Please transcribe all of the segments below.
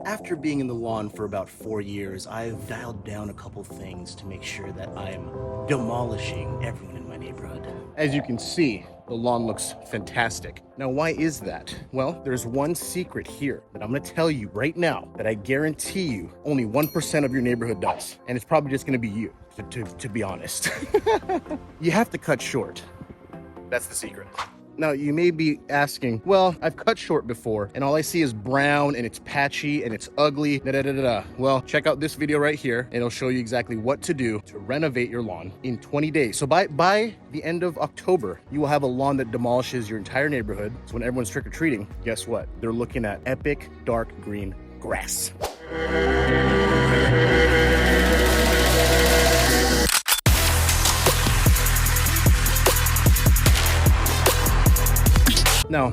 After being in the lawn for about 4 years, I've dialed down a couple things to make sure that I'm demolishing everyone in my neighborhood. As you can see, the lawn looks fantastic. Now, why is that? Well, there's one secret here that I'm gonna tell you right now that I guarantee you only 1% of your neighborhood does. And it's probably just gonna be you, to be honest. You have to cut short. That's the secret. Now, you may be asking, well, I've cut short before, and all I see is brown, and it's patchy, and it's ugly, da-da-da-da-da. Well, check out this video right here, and it'll show you exactly what to do to renovate your lawn in 20 days. So by the end of October, you will have a lawn that demolishes your entire neighborhood. So when everyone's trick-or-treating, guess what? They're looking at epic dark green grass. Now,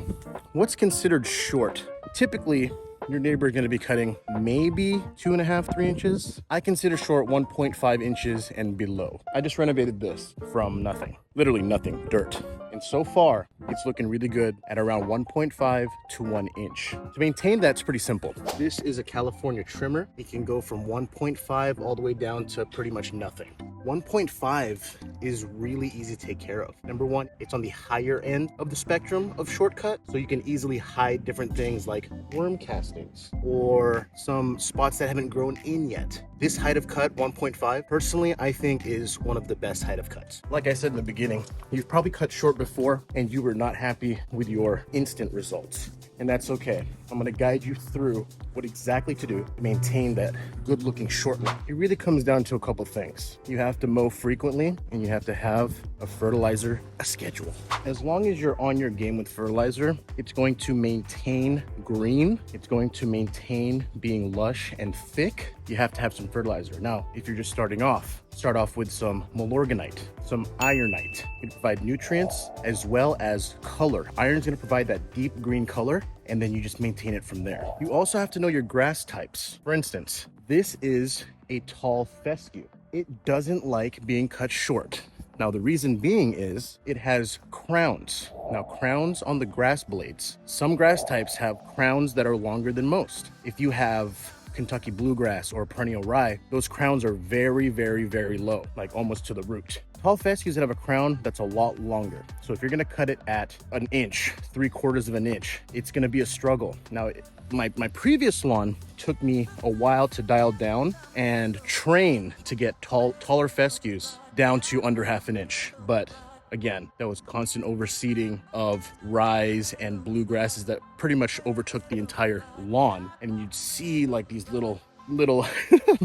what's considered short? Typically, your neighbor is going to be cutting maybe 2.5, 3 inches. I consider short 1.5 inches and below. I just renovated this from nothing, literally nothing, dirt. And so far, it's looking really good at around 1.5 to 1 inch. To maintain that's pretty simple. This is a California trimmer. It can go from 1.5 all the way down to pretty much nothing. 1.5 is really easy to take care of. Number one, it's on the higher end of the spectrum of shortcut, so you can easily hide different things like worm castings or some spots that haven't grown in yet. This height of cut, 1.5, personally, I think is one of the best height of cuts. Like I said in the beginning, you've probably cut short before and you were not happy with your instant results. And that's okay. I'm gonna guide you through what exactly to do to maintain that good looking short lawn. It really comes down to a couple things. You have to mow frequently and you have to have a fertilizer schedule. As long as you're on your game with fertilizer, it's going to maintain green. It's going to maintain being lush and thick. You have to have some fertilizer. Now, if you're just starting off, start off with some Milorganite, some Ironite. It provide nutrients as well as color. Iron's gonna provide that deep green color, and then you just maintain it from there. You also have to know your grass types. For instance, this is a tall fescue. It doesn't like being cut short. Now, the reason being is it has crowns. Now, crowns on the grass blades. Some grass types have crowns that are longer than most. If you have Kentucky bluegrass or perennial rye, those crowns are very, very, very low, like almost to the root. Tall fescues that have a crown that's a lot longer. So if you're gonna cut it at 1 inch, 3/4 of an inch, it's gonna be a struggle. Now, my previous lawn took me a while to dial down and train to get taller fescues down to under 1/2 inch. But again, that was constant overseeding of rye and bluegrasses that pretty much overtook the entire lawn. And you'd see like these little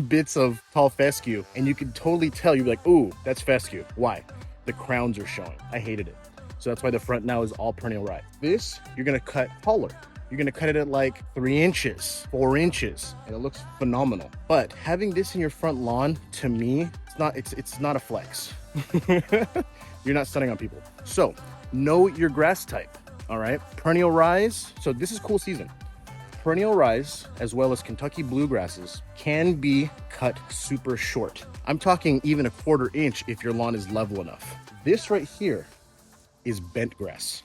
bits of tall fescue, and you could totally tell. You'd be like, ooh, that's fescue. Why? The crowns are showing. I hated it. So that's why the front now is all perennial rye. This, you're gonna cut taller. You're gonna cut it at like 3 inches, 4 inches, and it looks phenomenal. But having this in your front lawn, to me, it's not a flex. You're not stunning on people. So know your grass type, all right? Perennial rye, so this is cool season. Perennial rye, as well as Kentucky bluegrasses, can be cut super short. I'm talking even 1/4 inch if your lawn is level enough. This right here is bent grass.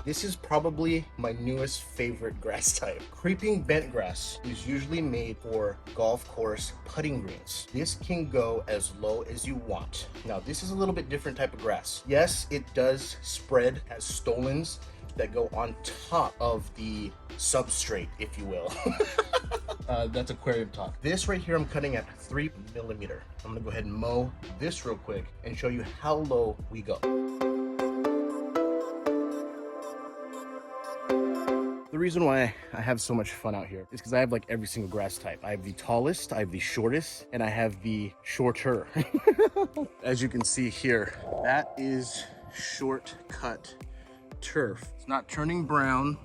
This is probably my newest favorite grass type. Creeping bent grass is usually made for golf course putting greens. This can go as low as you want. Now, this is a little bit different type of grass. Yes, it does spread, has stolons that go on top of the substrate, if you will. That's aquarium talk. This right here, I'm cutting at 3 millimeter. I'm gonna go ahead and mow this real quick and show you how low we go. The reason why I have so much fun out here is because I have like every single grass type. I have the tallest, I have the shortest, and I have the shorter. As you can see here, that is shortcut turf. It's not turning brown,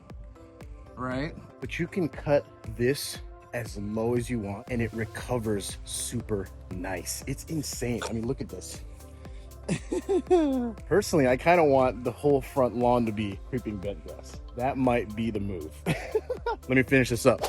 right? But you can cut this as low as you want and it recovers super nice. It's insane. I mean, look at this. Personally, I kind of want the whole front lawn to be creeping bent grass. That might be the move. Let me finish this up.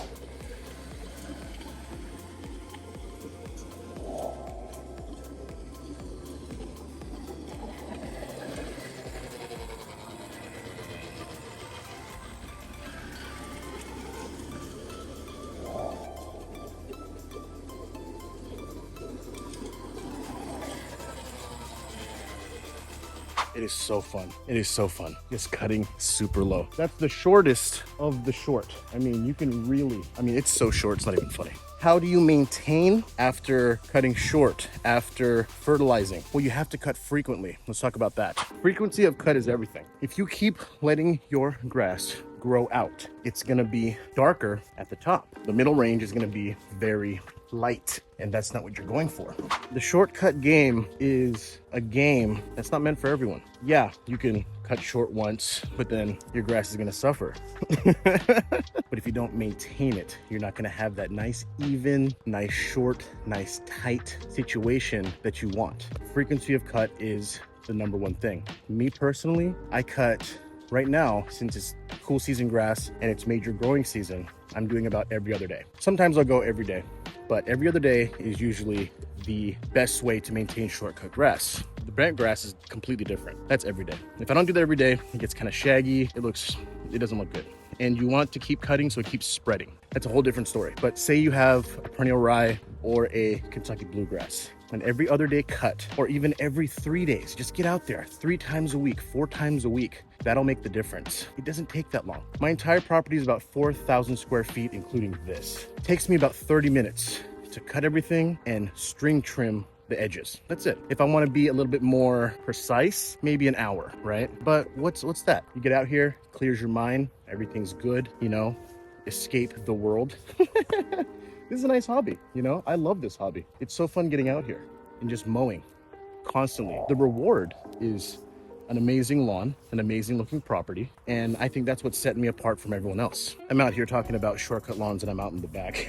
It is so fun. It is so fun. Just cutting super low. That's the shortest of the short. I mean, you can really, it's so short, it's not even funny. How do you maintain after cutting short, after fertilizing? Well, you have to cut frequently. Let's talk about that. Frequency of cut is everything. If you keep letting your grass grow out, it's gonna be darker at the top. The middle range is gonna be very light, and that's not what you're going for. The shortcut game is a game that's not meant for everyone. Yeah, you can cut short once, but then your grass is gonna suffer. But if you don't maintain it, you're not gonna have that nice, even, nice, short, nice, tight situation that you want. Frequency of cut is the number one thing. Me personally, I cut right now, since it's cool season grass and it's major growing season, I'm doing about every other day. Sometimes I'll go every day, but every other day is usually the best way to maintain shortcut grass. The bent grass is completely different. That's every day. If I don't do that every day, it gets kind of shaggy. It doesn't look good. And you want to keep cutting so it keeps spreading. That's a whole different story. But say you have a perennial rye or a Kentucky bluegrass, and every other day cut, or even every 3 days, just get out there 3 times a week, 4 times a week. That'll make the difference. It doesn't take that long. My entire property is about 4,000 square feet, including this. It takes me about 30 minutes to cut everything and string trim the edges. That's it. If I want to be a little bit more precise, maybe an hour, right? But what's that? You get out here, clears your mind, everything's good, escape the world. This is a nice hobby, I love this hobby. It's so fun getting out here and just mowing constantly. The reward is an amazing lawn, an amazing looking property, and I think that's what set me apart from everyone else. I'm out here talking about shortcut lawns and I'm out in the back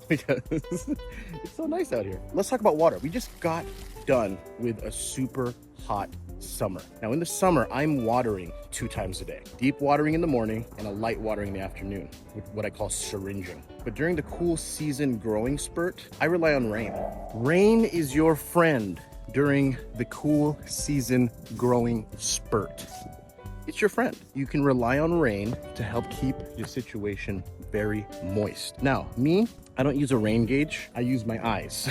because it's so nice out here. Let's talk about water. We just got done with a super hot summer. Now in the summer, I'm watering 2 times a day. Deep watering in the morning and a light watering in the afternoon, what I call syringing. But during the cool season growing spurt, I rely on rain. Rain is your friend during the cool season growing spurt. It's your friend. You can rely on rain to help keep your situation very moist. Now, me, I don't use a rain gauge. I use my eyes.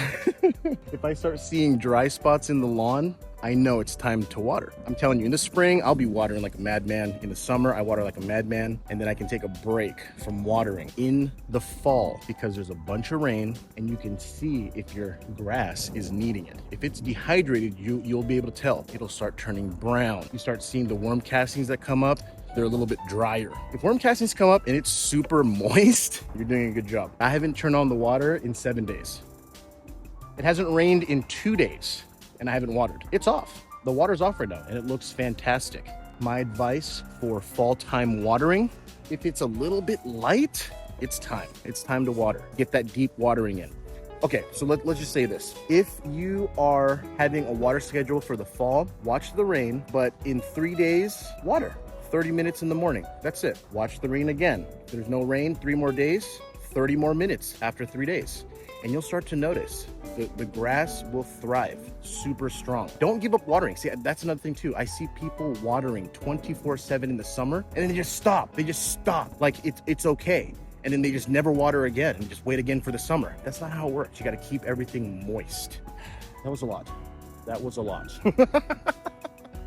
If I start seeing dry spots in the lawn, I know it's time to water. I'm telling you, in the spring, I'll be watering like a madman. In the summer, I water like a madman, and then I can take a break from watering in the fall because there's a bunch of rain and you can see if your grass is needing it. If it's dehydrated, you'll be able to tell. It'll start turning brown. You start seeing the worm castings that come up, they're a little bit drier. If worm castings come up and it's super moist, you're doing a good job. I haven't turned on the water in 7 days. It hasn't rained in 2 days. And I haven't watered. It's off. The water's off right now and it looks fantastic. My advice for fall time watering, if it's a little bit light, it's time. It's time to water. Get that deep watering in. Okay, so let's just say this. If you are having a water schedule for the fall, watch the rain, but in 3 days, water. 30 minutes in the morning. That's it. Watch the rain again. If there's no rain, 3 more days, 30 more minutes after 3 days. And you'll start to notice the grass will thrive super strong. Don't give up watering. See, that's another thing too. I see people watering 24/7 in the summer and then they just stop. They just stop. Like it's okay. And then they just never water again and just wait again for the summer. That's not how it works. You got to keep everything moist. That was a lot. That was a lot.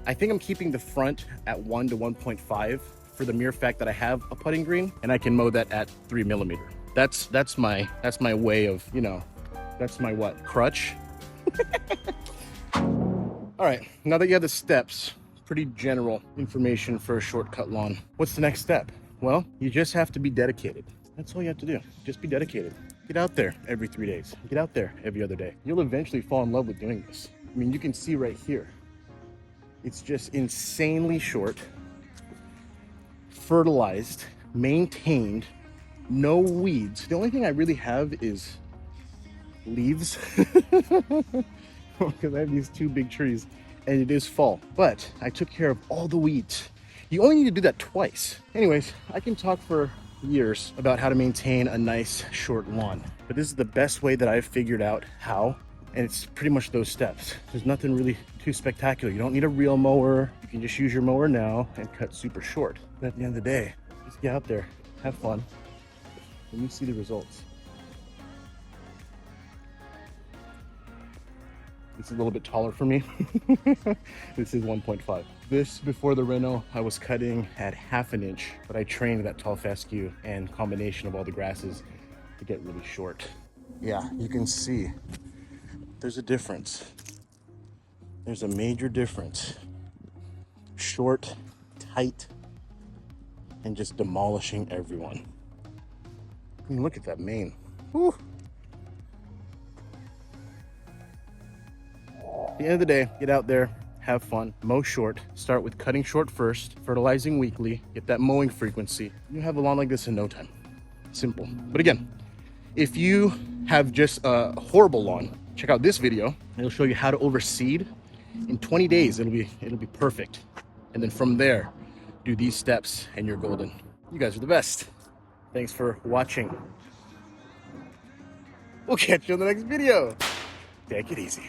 I think I'm keeping the front at 1 to 1.5 for the mere fact that I have a putting green and I can mow that at 3 millimeter. That's my way of, that's my what? Crutch? All right, now that you have the steps, pretty general information for a shortcut lawn. What's the next step? Well, you just have to be dedicated. That's all you have to do. Just be dedicated. Get out there every 3 days. Get out there every other day. You'll eventually fall in love with doing this. I mean, you can see right here. It's just insanely short, fertilized, maintained, no weeds. The only thing I really have is leaves because I have these 2 big trees and it is fall, but I took care of all the weeds. You only need to do that twice. Anyways, I can talk for years about how to maintain a nice short lawn, but this is the best way that I've figured out how, and it's pretty much those steps. There's nothing really too spectacular. You don't need a real mower. You can just use your mower now and cut super short. But at the end of the day, just get out there, have fun, and you see the results. It's a little bit taller for me. This is 1.5. This, before the reno, I was cutting at 1/2 inch, but I trained that tall fescue and combination of all the grasses to get really short. Yeah, you can see there's a difference. There's a major difference. Short, tight, and just demolishing everyone. I mean, look at that mane. Woo. At the end of the day, get out there, have fun, mow short. Start with cutting short first, fertilizing weekly, get that mowing frequency. You have a lawn like this in no time. Simple. But again, if you have just a horrible lawn, check out this video. It'll show you how to overseed. In 20 days, it'll be perfect. And then from there, do these steps and you're golden. You guys are the best. Thanks for watching. We'll catch you on the next video. Take it easy.